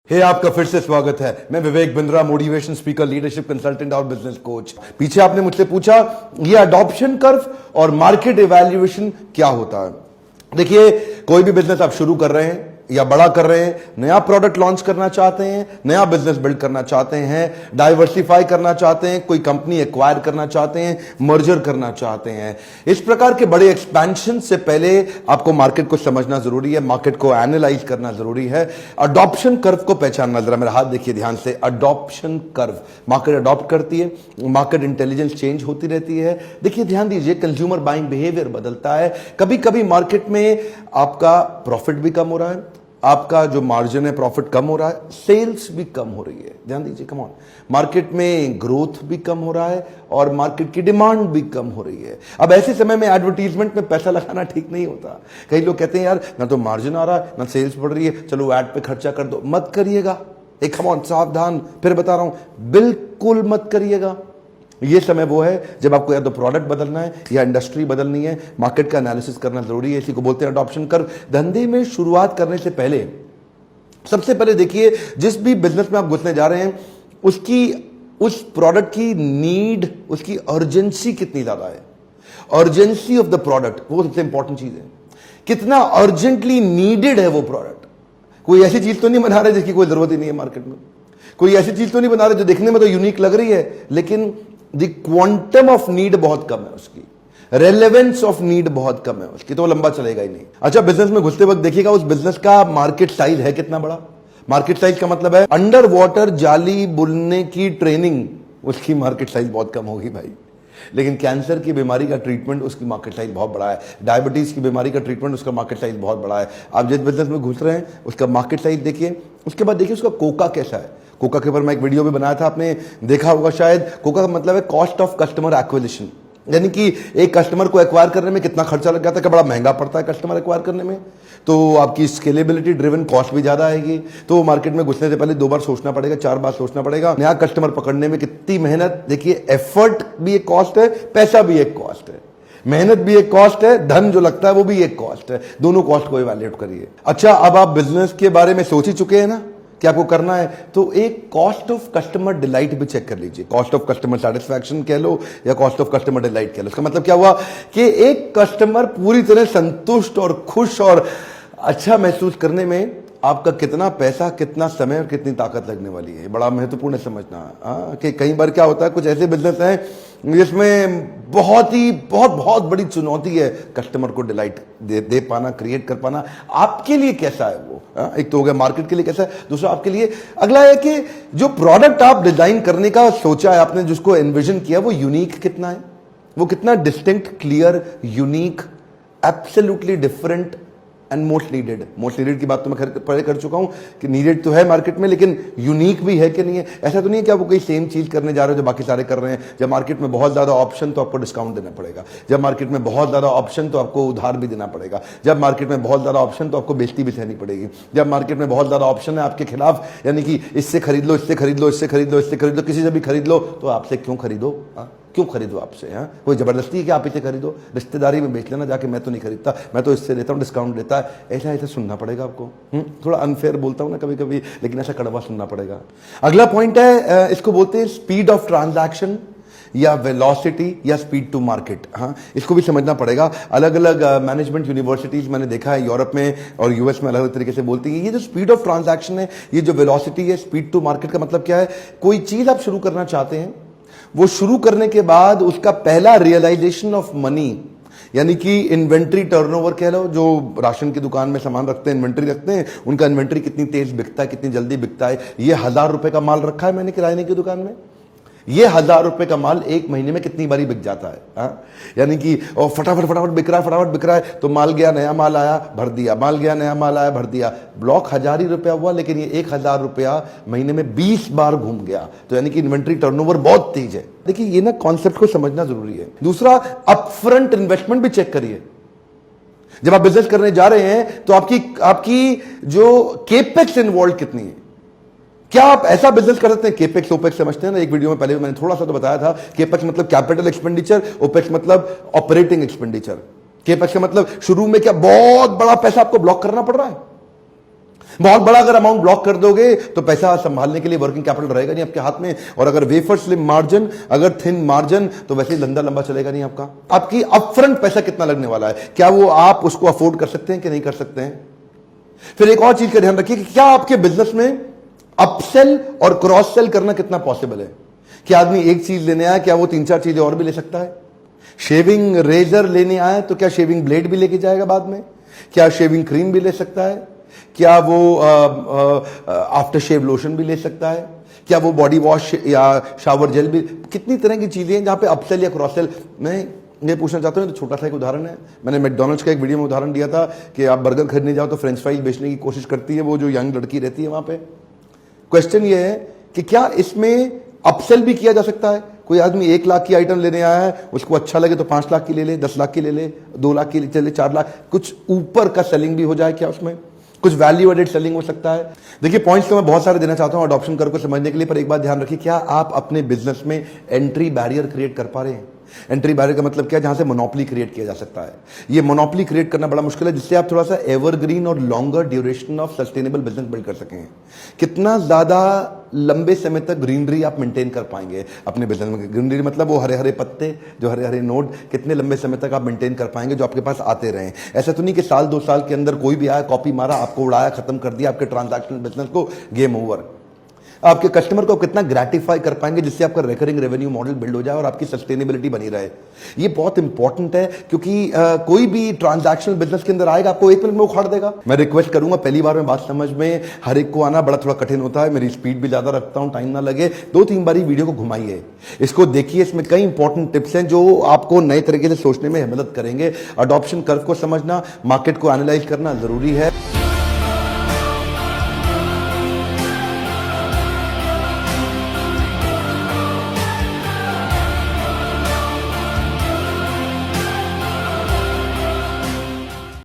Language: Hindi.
आपका फिर से स्वागत है। मैं Vivek Bindra, motivation speaker, leadership consultant और बिजनेस कोच। पीछे आपने मुझसे पूछा ये अडॉप्शन कर्व और मार्केट इवैल्यूएशन क्या होता है। देखिए, कोई भी बिजनेस आप शुरू कर रहे हैं या बड़ा कर रहे हैं, नया प्रोडक्ट लॉन्च करना चाहते हैं, नया बिजनेस बिल्ड करना चाहते हैं, डाइवर्सिफाई करना चाहते हैं, कोई कंपनी एक्वायर करना चाहते हैं, मर्जर करना चाहते हैं, इस प्रकार के बड़े एक्सपेंशन से पहले आपको मार्केट को समझना जरूरी है, मार्केट को एनालाइज करना जरूरी है, अडॉप्शन कर्व को पहचानना। जरा मेरा हाथ देखिए ध्यान से। अडॉप्शन कर्व, मार्केट अडॉप्ट करती है, मार्केट इंटेलिजेंस चेंज होती रहती है। देखिए, ध्यान दीजिए, कंज्यूमर बाइंग बिहेवियर बदलता है। कभी कभी मार्केट में आपका प्रॉफिट भी कम हो रहा है, आपका जो मार्जिन है प्रॉफिट कम हो रहा है, सेल्स भी कम हो रही है। ध्यान दीजिए, कम ऑन, मार्केट में ग्रोथ भी कम हो रहा है और मार्केट की डिमांड भी कम हो रही है। अब ऐसे समय में एडवर्टीजमेंट में पैसा लगाना ठीक नहीं होता। कई लोग कहते हैं यार, ना तो मार्जिन आ रहा है ना सेल्स बढ़ रही है, चलो एड पे खर्चा कर दो। मत करिएगा, एक कम ऑन, सावधान, फिर बता रहा हूं, बिल्कुल मत करिएगा। ये समय वो है जब आपको या तो प्रोडक्ट बदलना है या इंडस्ट्री बदलनी है, मार्केट का एनालिसिस करना जरूरी है। इसी को बोलते हैं अडॉप्शन कर्व। धंधे में शुरुआत करने से पहले सबसे पहले देखिए, जिस भी बिजनेस में आप घुसने जा रहे हैं उस प्रोडक्ट की नीड, उसकी अर्जेंसी कितनी ज्यादा है। अर्जेंसी ऑफ द प्रोडक्ट वो सबसे इंपॉर्टेंट चीज है। कितना अर्जेंटली नीडेड है वो प्रोडक्ट। कोई ऐसी चीज तो नहीं बना रहे जिसकी कोई जरूरत ही नहीं है मार्केट में। कोई ऐसी चीज तो नहीं बना रहे जो देखने में तो यूनिक लग रही है लेकिन द क्वांटम ऑफ नीड बहुत कम है उसकी, रेलेवेंस ऑफ नीड बहुत कम है उसकी, तो वो लंबा चलेगा ही नहीं। अच्छा, बिजनेस में घुसते वक्त देखिएगा उस बिजनेस का मार्केट साइज है कितना बड़ा। मार्केट साइज का मतलब है अंडर वाटर जाली बुनने की ट्रेनिंग, उसकी मार्केट साइज बहुत कम होगी भाई। लेकिन कैंसर की बीमारी का ट्रीटमेंट, उसकी मार्केट साइज बहुत बड़ा है। डायबिटीज की बीमारी का ट्रीटमेंट, उसका मार्केट साइज बहुत बड़ा है। आप जिस बिजनेस में घुस रहे हैं उसका मार्केट साइज देखिए। उसके बाद देखिए उसका कोका कैसा है। कोका के ऊपर मैं एक वीडियो भी बनाया था, आपने देखा होगा शायद। कोका का मतलब है कॉस्ट ऑफ कस्टमर एक्विजिशन, यानी कि एक कस्टमर को एक्वायर करने में कितना खर्चा लग जाता है, क्या बड़ा महंगा पड़ता है कस्टमर एक्वायर करने में। तो आपकी स्केलेबिलिटी ड्रिवन कॉस्ट भी ज्यादा आएगी। तो मार्केट में घुसने से पहले 2 बार सोचना पड़ेगा, 4 बार सोचना पड़ेगा। नया कस्टमर पकड़ने में कितनी मेहनत, देखिए एफर्ट भी एक कॉस्ट है, पैसा भी एक कॉस्ट है, मेहनत भी एक कॉस्ट है, धन जो लगता है वो भी एक कॉस्ट है। दोनों कॉस्ट को इवैल्यूएट करिए। अच्छा, अब आप बिजनेस के बारे में सोच ही चुके हैं ना कि आपको करना है, तो एक कॉस्ट ऑफ कस्टमर डिलाइट भी चेक कर लीजिए। कॉस्ट ऑफ कस्टमर सेटिस्फैक्शन कह लो या कॉस्ट ऑफ कस्टमर डिलाइट कह लो। इसका मतलब क्या हुआ कि एक कस्टमर पूरी तरह संतुष्ट और खुश और अच्छा महसूस करने में आपका कितना पैसा, कितना समय और कितनी ताकत लगने वाली है, बड़ा महत्वपूर्ण है समझना। कि कई बार क्या होता है, कुछ ऐसे बिजनेस हैं जिसमें बहुत बड़ी चुनौती है कस्टमर को डिलाइट दे पाना, क्रिएट कर पाना। आपके लिए कैसा है वो, एक तो हो गया मार्केट के लिए कैसा है, दूसरा आपके लिए। अगला है कि जो प्रोडक्ट आप डिजाइन करने का सोचा है आपने, जिसको एनविजन किया, वो यूनिक कितना है, वो कितना distinct, clear, unique, absolutely different and most needed. Most needed की बात तो मैं पहले कर चुका हूं कि नीडेड तो है मार्केट में, लेकिन यूनिक भी है कि नहीं है। ऐसा तो नहीं है कि आप कोई सेम चीज करने जा रहे हो जो बाकी सारे कर रहे हैं। जब मार्केट में बहुत ज्यादा ऑप्शन तो आपको डिस्काउंट देना पड़ेगा। जब मार्केट में बहुत ज्यादा ऑप्शन तो आपको उधार भी देना पड़ेगा। जब मार्केट में बहुत ज्यादा ऑप्शन तो आपको बेइज्जती भी सहनी पड़ेगी। जब मार्केट में बहुत ज्यादा ऑप्शन है आपके खिलाफ, यानी कि इससे खरीद लो, इससे खरीद लो, इससे खरीद लो, इससे खरीद लो, किसी से भी खरीद लो, तो आपसे क्यों खरीदो, क्यों खरीदो आपसे? कोई जबरदस्ती है कि आप इसे खरीदो? रिश्तेदारी में बेच लेना जाके, मैं तो नहीं खरीदता, मैं तो इससे लेता हूँ, डिस्काउंट देता है। ऐसा सुनना पड़ेगा आपको। थोड़ा अनफेयर बोलता हूँ ना कभी कभी, लेकिन ऐसा कड़वा सुनना पड़ेगा। अगला पॉइंट है, इसको बोलते हैं स्पीड ऑफ ट्रांजैक्शन या वेलोसिटी या स्पीड टू मार्केट। इसको भी समझना पड़ेगा। अलग अलग मैनेजमेंट यूनिवर्सिटीज मैंने देखा है यूरोप में और यूएस में अलग अलग तरीके से बोलती है। ये जो स्पीड ऑफ ट्रांजैक्शन है, ये जो वेलोसिटी है, स्पीड टू मार्केट का मतलब क्या है? कोई चीज आप शुरू करना चाहते हैं, वो शुरू करने के बाद उसका पहला रियलाइजेशन ऑफ मनी, यानी कि इन्वेंट्री टर्नओवर कह लो, जो राशन की दुकान में सामान रखते हैं, इन्वेंट्री रखते हैं, उनका इन्वेंट्री कितनी तेज बिकता है, कितनी जल्दी बिकता है। ये 1000 रुपए का माल रखा है मैंने किराने की दुकान में, ये 1000 रुपए का माल 1 महीने में कितनी बारी बिक जाता है। यानी कि फटाफट बिक रहा है, तो माल गया, नया माल आया, भर दिया, माल गया, नया माल आया, भर दिया। ब्लॉक 1000 ही रुपया हुआ, लेकिन ये 1000 रुपया महीने में 20 बार घूम गया। तो यानी कि इन्वेंट्री टर्नओवर बहुत तेज है। देखिए, ये ना कॉन्सेप्ट को समझना जरूरी है। दूसरा, अपफ्रंट इन्वेस्टमेंट भी चेक करिए। जब आप बिजनेस करने जा रहे हैं तो आपकी जो केपेक्स इन्वॉल्व कितनी है। क्या आप ऐसा बिजनेस कर सकते हैं? केपेक्स ओपेक्स समझते हैं ना, एक वीडियो में पहले मैंने थोड़ा सा तो बताया था। केपेक्स मतलब कैपिटल एक्सपेंडिचर, ओपेक्स मतलब ऑपरेटिंग एक्सपेंडिचर। केपेक्स का मतलब शुरू में क्या बहुत बड़ा पैसा आपको ब्लॉक करना पड़ रहा है, बहुत बड़ा अगर अमाउंट ब्लॉक कर दोगे तो पैसा संभालने के लिए वर्किंग कैपिटल रहेगा नहीं आपके हाथ में, और अगर वेफर स्लिम मार्जिन, अगर थिन मार्जिन, तो वैसे ही धंधा लंबा चलेगा नहीं आपका। आपकी अपफ्रंट पैसा कितना लगने वाला है, क्या वो आप उसको अफोर्ड कर सकते हैं कि नहीं कर सकते हैं। फिर एक और चीज का ध्यान रखिए कि क्या आपके बिजनेस में अपसेल और क्रॉस सेल करना कितना पॉसिबल है। क्या आदमी एक चीज लेने आया, क्या वो 3-4 चीजें और भी ले सकता है। शेविंग रेजर लेने आए तो क्या शेविंग ब्लेड भी लेके जाएगा बाद में, क्या शेविंग क्रीम भी ले सकता है, क्या वो आफ्टर शेव लोशन भी ले सकता है, क्या वो बॉडी वॉश या शावर जेल भी, कितनी तरह की चीजें हैं जहां पे अपसेल या क्रॉस सेल। मैं ये पूछना चाहता हूं, तो छोटा सा एक उदाहरण है, मैंने मैकडॉनल्ड्स का एक वीडियो में उदाहरण दिया था कि आप बर्गर खरीदने जाओ तो फ्रेंच फ्राइज बेचने की कोशिश करती है वो जो यंग लड़की रहती है वहां पे। क्वेश्चन ये है कि क्या इसमें अपसेल भी किया जा सकता है। कोई आदमी 1 लाख की आइटम लेने आया है, उसको अच्छा लगे तो 5 लाख की ले ले, 10 लाख की ले ले, 2 लाख की चले, 4 लाख, कुछ ऊपर का सेलिंग भी हो जाए क्या उसमें, कुछ वैल्यू एडेड सेलिंग हो सकता है। देखिए पॉइंट्स तो मैं बहुत सारे देना चाहता हूं अडॉप्शन कर्व को समझने के लिए, पर एक बात ध्यान रखिए, क्या आप अपने बिजनेस में एंट्री बैरियर क्रिएट कर पा रहे हैं। एंट्री बैरियर का मतलब क्या है, जहां से मोनोपोली क्रिएट किया जा सकता है। ये मोनोपोली क्रिएट करना बड़ा मुश्किल है, जिससे आप थोड़ा सा एवरग्रीन और longer duration of sustainable business build कर सकें। कितना ज्यादा लंबे समय तक ग्रीनरी आप मेंटेन कर पाएंगे अपने बिजनेस में। ग्रीनरी मतलब वो हरे हरे पत्ते, जो हरे हरे नोट, कितने लंबे समय तक आप मेंटेन कर पाएंगे जो आपके पास आते रहे। ऐसा तो नहीं कि साल 2 साल के अंदर कोई भी आया, कॉपी मारा, आपको उड़ाया, खत्म कर दिया आपके ट्रांजैक्शनल बिजनेस को, गेम ओवर। आपके कस्टमर को कितना ग्रेटिफाई कर पाएंगे जिससे आपका रिकरिंग रेवेन्यू मॉडल बिल्ड हो जाए और आपकी सस्टेनेबिलिटी बनी रहे। ये बहुत इंपॉर्टेंट है, क्योंकि कोई भी ट्रांजैक्शनल बिजनेस के अंदर आएगा आपको 1 मिनट में उखाड़ देगा। मैं रिक्वेस्ट करूंगा, पहली बार में बात समझ में हर एक को आना बड़ा थोड़ा कठिन होता है, मेरी स्पीड भी ज्यादा रखता हूं, टाइम ना लगे, 2-3 बारी वीडियो को घुमाइए, इसको देखिए, इसमें कई इंपॉर्टेंट टिप्स हैं जो आपको नए तरीके से सोचने में मदद करेंगे। अडॉप्शन कर्व को समझना, मार्केट को एनालाइज करना जरूरी है।